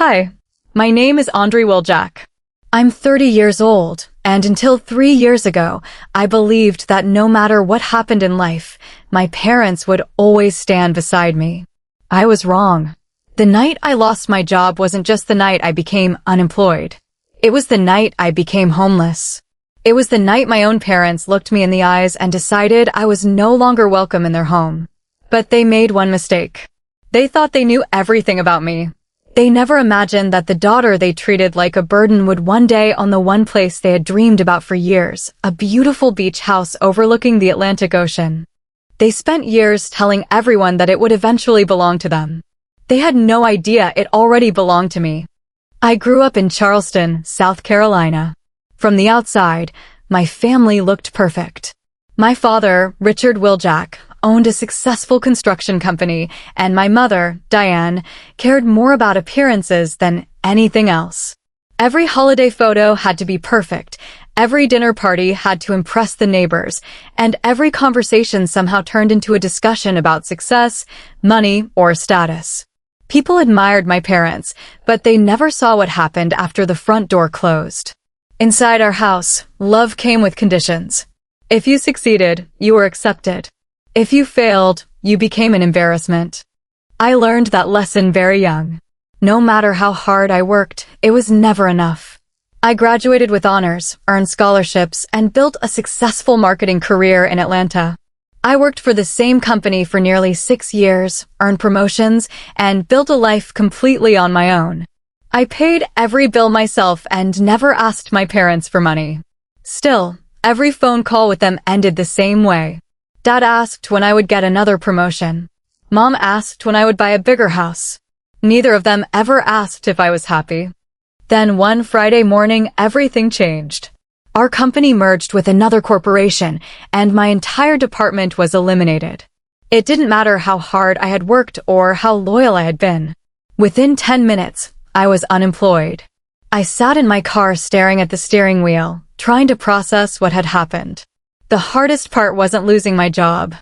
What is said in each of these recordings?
Hi, my name is Andre Wiljack. I'm 30 years old, and until 3 years ago, I believed that no matter what happened in life, my parents would always stand beside me. I was wrong. The night I lost my job wasn't just the night I became unemployed. It was the night I became homeless. It was the night my own parents looked me in the eyes and decided I was no longer welcome in their home. But they made one mistake. They thought they knew everything about me. They never imagined that the daughter they treated like a burden would one day own the one place they had dreamed about for years, a beautiful beach house overlooking the Atlantic Ocean. They spent years telling everyone that it would eventually belong to them. They had no idea it already belonged to me. I grew up in Charleston, South Carolina. From the outside, my family looked perfect. My father, Richard Wiljack, owned a successful construction company, and my mother, Diane, cared more about appearances than anything else. Every holiday photo had to be perfect, every dinner party had to impress the neighbors, and every conversation somehow turned into a discussion about success, money, or status. People admired my parents, but they never saw what happened after the front door closed. Inside our house, love came with conditions. If you succeeded, you were accepted. If you failed, you became an embarrassment. I learned that lesson very young. No matter how hard I worked, it was never enough. I graduated with honors, earned scholarships, and built a successful marketing career in Atlanta. I worked for the same company for nearly 6 years, earned promotions, and built a life completely on my own. I paid every bill myself and never asked my parents for money. Still, every phone call with them ended the same way. Dad asked when I would get another promotion. Mom asked when I would buy a bigger house. Neither of them ever asked if I was happy. Then one Friday morning, everything changed. Our company merged with another corporation, and my entire department was eliminated. It didn't matter how hard I had worked or how loyal I had been. Within 10 minutes, I was unemployed. I sat in my car staring at the steering wheel, trying to process what had happened. The hardest part wasn't losing my job.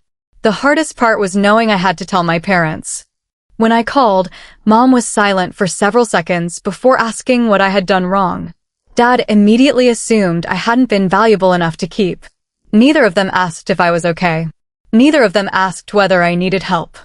The hardest part was knowing I had to tell my parents. When I called, Mom was silent for several seconds before asking what I had done wrong. Dad immediately assumed I hadn't been valuable enough to keep. Neither of them asked if I was okay. Neither of them asked whether I needed help.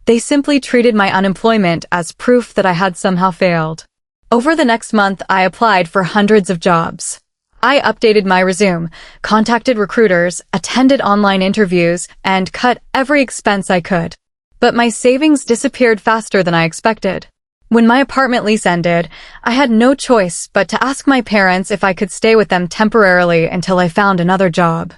They simply treated my unemployment as proof that I had somehow failed. Over the next month, I applied for hundreds of jobs. I updated my resume, contacted recruiters, attended online interviews, and cut every expense I could. But my savings disappeared faster than I expected. When my apartment lease ended, I had no choice but to ask my parents if I could stay with them temporarily until I found another job.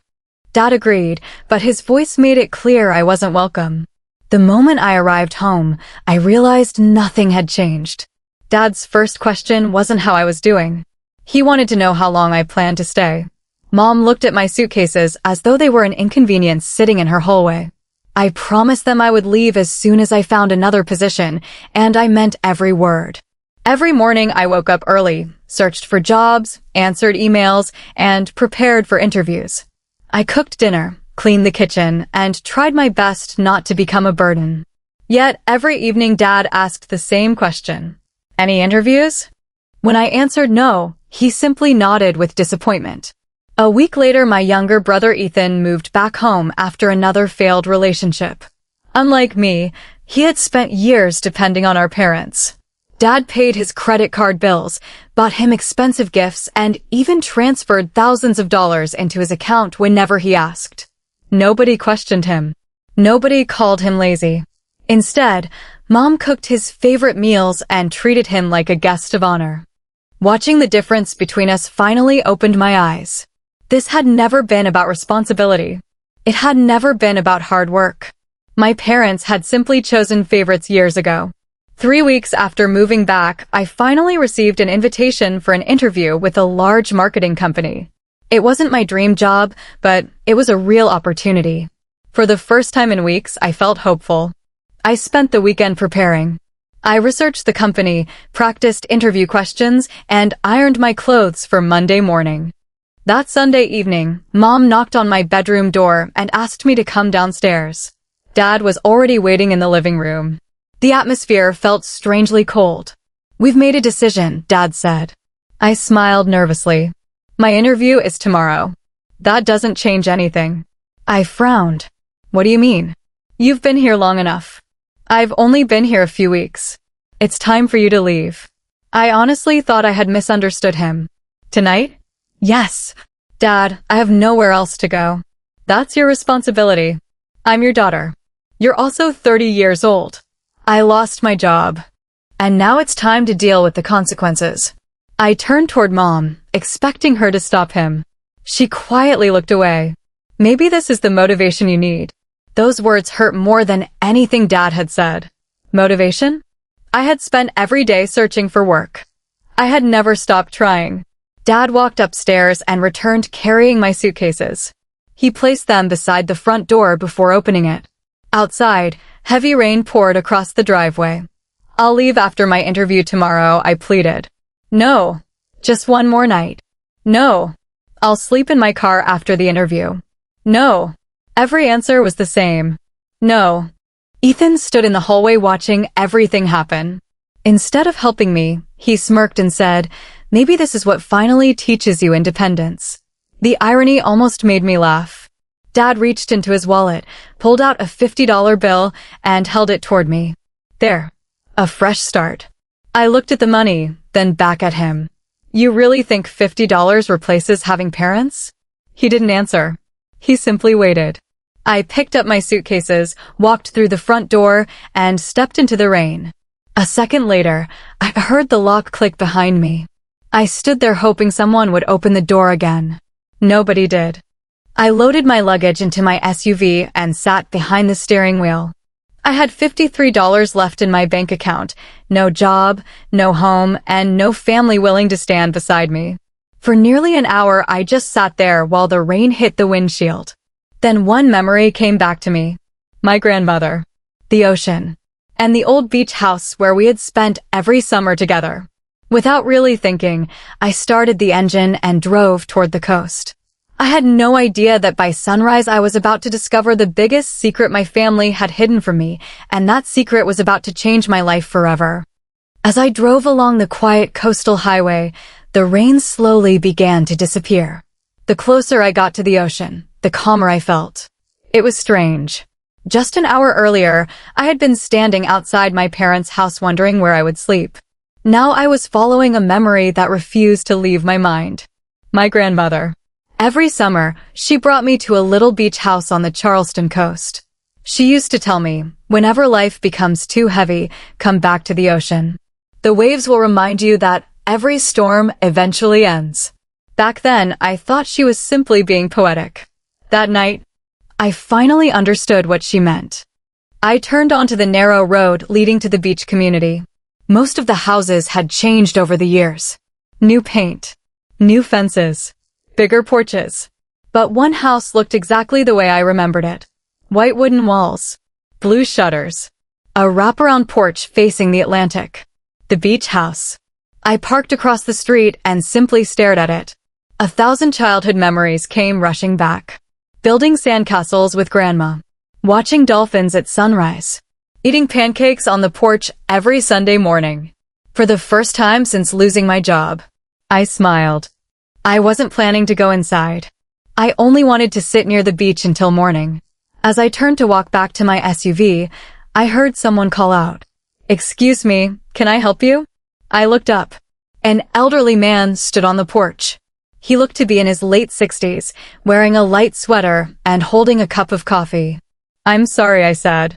Dad agreed, but his voice made it clear I wasn't welcome. The moment I arrived home, I realized nothing had changed. Dad's first question wasn't how I was doing. He wanted to know how long I planned to stay. Mom looked at my suitcases as though they were an inconvenience sitting in her hallway. I promised them I would leave as soon as I found another position, and I meant every word. Every morning I woke up early, searched for jobs, answered emails, and prepared for interviews. I cooked dinner, cleaned the kitchen, and tried my best not to become a burden. Yet every evening Dad asked the same question. Any interviews? When I answered no, he simply nodded with disappointment. A week later, my younger brother Ethan moved back home after another failed relationship. Unlike me, he had spent years depending on our parents. Dad paid his credit card bills, bought him expensive gifts, and even transferred thousands of dollars into his account whenever he asked. Nobody questioned him. Nobody called him lazy. Instead, Mom cooked his favorite meals and treated him like a guest of honor. Watching the difference between us finally opened my eyes. This had never been about responsibility. It had never been about hard work. My parents had simply chosen favorites years ago. 3 weeks after moving back, I finally received an invitation for an interview with a large marketing company. It wasn't my dream job, but it was a real opportunity. For the first time in weeks, I felt hopeful. I spent the weekend preparing. I researched the company, practiced interview questions, and ironed my clothes for Monday morning. That Sunday evening, Mom knocked on my bedroom door and asked me to come downstairs. Dad was already waiting in the living room. The atmosphere felt strangely cold. We've made a decision, Dad said. I smiled nervously. My interview is tomorrow. That doesn't change anything. I frowned. What do you mean? You've been here long enough. I've only been here a few weeks. It's time for you to leave. I honestly thought I had misunderstood him. Tonight? Yes. Dad, I have nowhere else to go. That's your responsibility. I'm your daughter. You're also 30 years old. I lost my job. And now it's time to deal with the consequences. I turned toward Mom, expecting her to stop him. She quietly looked away. Maybe this is the motivation you need. Those words hurt more than anything Dad had said. Motivation? I had spent every day searching for work. I had never stopped trying. Dad walked upstairs and returned carrying my suitcases. He placed them beside the front door before opening it. Outside, heavy rain poured across the driveway. I'll leave after my interview tomorrow, I pleaded. No. Just one more night. No. I'll sleep in my car after the interview. No. Every answer was the same. No. Ethan stood in the hallway watching everything happen. Instead of helping me, he smirked and said, "Maybe this is what finally teaches you independence." The irony almost made me laugh. Dad reached into his wallet, pulled out a $50 bill, and held it toward me. There. A fresh start. I looked at the money, then back at him. You really think $50 replaces having parents? He didn't answer. He simply waited. I picked up my suitcases, walked through the front door, and stepped into the rain. A second later, I heard the lock click behind me. I stood there hoping someone would open the door again. Nobody did. I loaded my luggage into my SUV and sat behind the steering wheel. I had $53 left in my bank account, no job, no home, and no family willing to stand beside me. For nearly an hour, I just sat there while the rain hit the windshield. Then one memory came back to me. My grandmother, the ocean, and the old beach house where we had spent every summer together. Without really thinking, I started the engine and drove toward the coast. I had no idea that by sunrise I was about to discover the biggest secret my family had hidden from me, and that secret was about to change my life forever. As I drove along the quiet coastal highway, the rain slowly began to disappear. The closer I got to the ocean, the calmer I felt. It was strange. Just an hour earlier, I had been standing outside my parents' house wondering where I would sleep. Now I was following a memory that refused to leave my mind. My grandmother. Every summer, she brought me to a little beach house on the Charleston coast. She used to tell me, whenever life becomes too heavy, come back to the ocean. The waves will remind you that every storm eventually ends. Back then, I thought she was simply being poetic. That night, I finally understood what she meant. I turned onto the narrow road leading to the beach community. Most of the houses had changed over the years. New paint, new fences, bigger porches. But one house looked exactly the way I remembered it. White wooden walls, blue shutters, a wraparound porch facing the Atlantic. The beach house. I parked across the street and simply stared at it. 1,000 childhood memories came rushing back. Building sandcastles with Grandma. Watching dolphins at sunrise. Eating pancakes on the porch every Sunday morning. For the first time since losing my job. I smiled. I wasn't planning to go inside. I only wanted to sit near the beach until morning. As I turned to walk back to my SUV, I heard someone call out. "Excuse me, can I help you?" I looked up. An elderly man stood on the porch. He looked to be in his late 60s, wearing a light sweater and holding a cup of coffee. "I'm sorry," I said.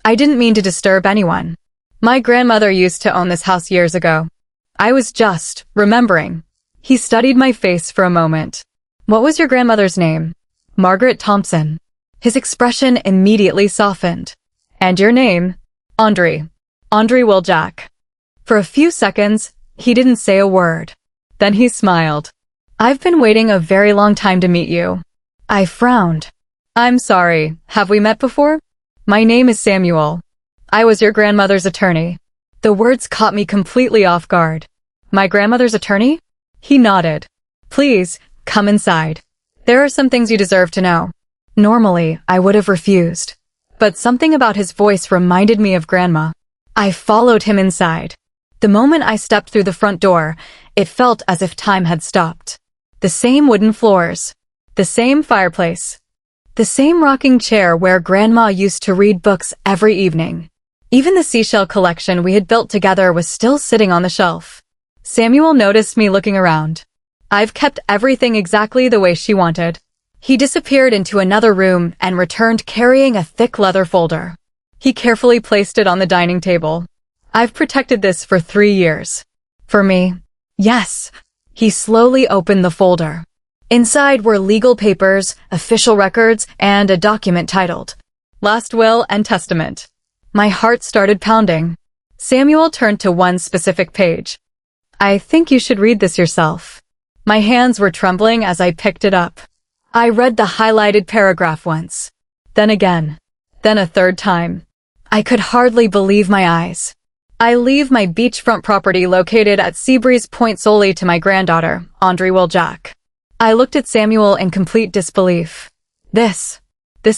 "I didn't mean to disturb anyone. My grandmother used to own this house years ago. I was just remembering." He studied my face for a moment. "What was your grandmother's name?" "Margaret Thompson." His expression immediately softened. "And your name?" "Andre Wiljack." For a few seconds, he didn't say a word. Then he smiled. "I've been waiting a very long time to meet you." I frowned. "I'm sorry, have we met before?" "My name is Samuel. I was your grandmother's attorney." The words caught me completely off guard. "My grandmother's attorney?" He nodded. "Please, come inside. There are some things you deserve to know." Normally, I would have refused. But something about his voice reminded me of Grandma. I followed him inside. The moment I stepped through the front door, it felt as if time had stopped. The same wooden floors, the same fireplace, the same rocking chair where Grandma used to read books every evening. Even the seashell collection we had built together was still sitting on the shelf. Samuel noticed me looking around. I've kept everything exactly the way she wanted. He disappeared into another room and returned carrying a thick leather folder. He carefully placed it on the dining table. I've protected this for 3 years. For me, yes. He slowly opened the folder. Inside were legal papers, official records, and a document titled Last Will and Testament. My heart started pounding. Samuel turned to one specific page. I think you should read this yourself. My hands were trembling as I picked it up. I read the highlighted paragraph once, then again, then a third time. I could hardly believe my eyes. I leave my beachfront property located at Seabreeze Point solely to my granddaughter, Andree Will-Jack. I looked at Samuel in complete disbelief. This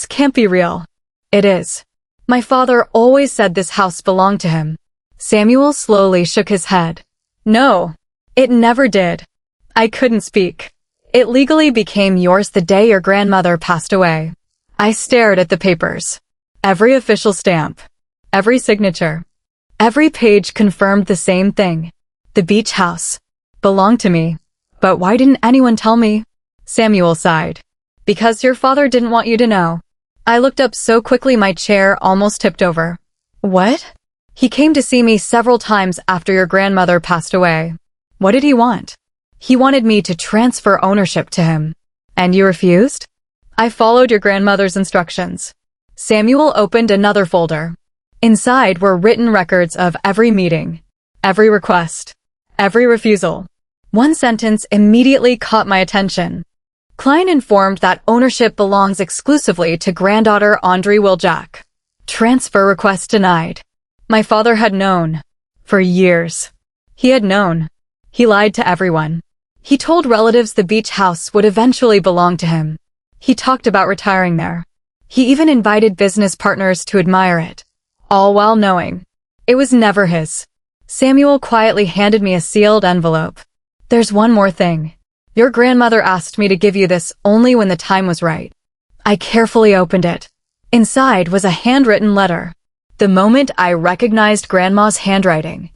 can't be real. It is. My father always said this house belonged to him. Samuel slowly shook his head. No, it never did. I couldn't speak. It legally became yours the day your grandmother passed away. I stared at the papers. Every official stamp, every signature, every page confirmed the same thing. The beach house belonged to me. But why didn't anyone tell me? Samuel sighed. Because your father didn't want you to know. I looked up so quickly my chair almost tipped over. What? He came to see me several times after your grandmother passed away. What did he want? He wanted me to transfer ownership to him. And you refused? I followed your grandmother's instructions. Samuel opened another folder. Inside were written records of every meeting, every request, every refusal. One sentence immediately caught my attention. Klein informed that ownership belongs exclusively to granddaughter Andree Will-Jack. Transfer request denied. My father had known. For years. He had known. He lied to everyone. He told relatives the beach house would eventually belong to him. He talked about retiring there. He even invited business partners to admire it. All while knowing it was never his. Samuel quietly handed me a sealed envelope. There's one more thing. Your grandmother asked me to give you this only when the time was right. I carefully opened it. Inside was a handwritten letter. The moment I recognized Grandma's handwriting,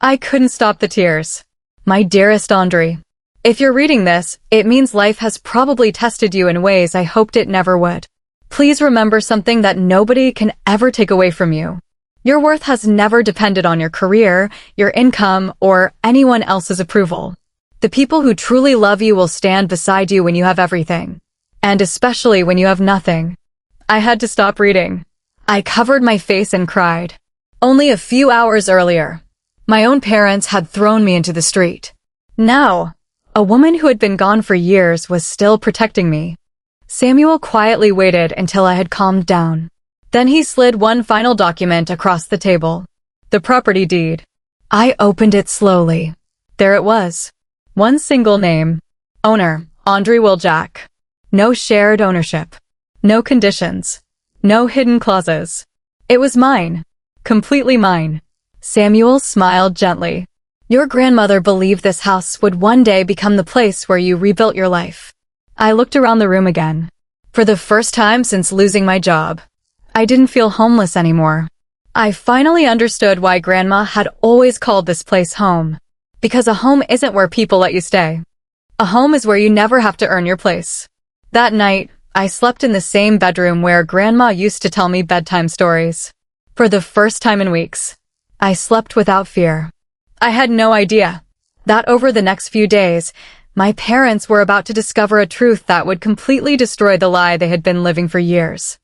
I couldn't stop the tears. My dearest Andree, if you're reading this, it means life has probably tested you in ways I hoped it never would. Please remember something that nobody can ever take away from you. Your worth has never depended on your career, your income, or anyone else's approval. The people who truly love you will stand beside you when you have everything. And especially when you have nothing. I had to stop reading. I covered my face and cried. Only a few hours earlier, my own parents had thrown me into the street. Now, a woman who had been gone for years was still protecting me. Samuel quietly waited until I had calmed down. Then he slid one final document across the table. The property deed. I opened it slowly. There it was. One single name. Owner, Andree Will-Jack. No shared ownership. No conditions. No hidden clauses. It was mine. Completely mine. Samuel smiled gently. Your grandmother believed this house would one day become the place where you rebuilt your life. I looked around the room again. For the first time since losing my job, I didn't feel homeless anymore. I finally understood why Grandma had always called this place home. Because a home isn't where people let you stay. A home is where you never have to earn your place. That night, I slept in the same bedroom where Grandma used to tell me bedtime stories. For the first time in weeks, I slept without fear. I had no idea that over the next few days, my parents were about to discover a truth that would completely destroy the lie they had been living for years.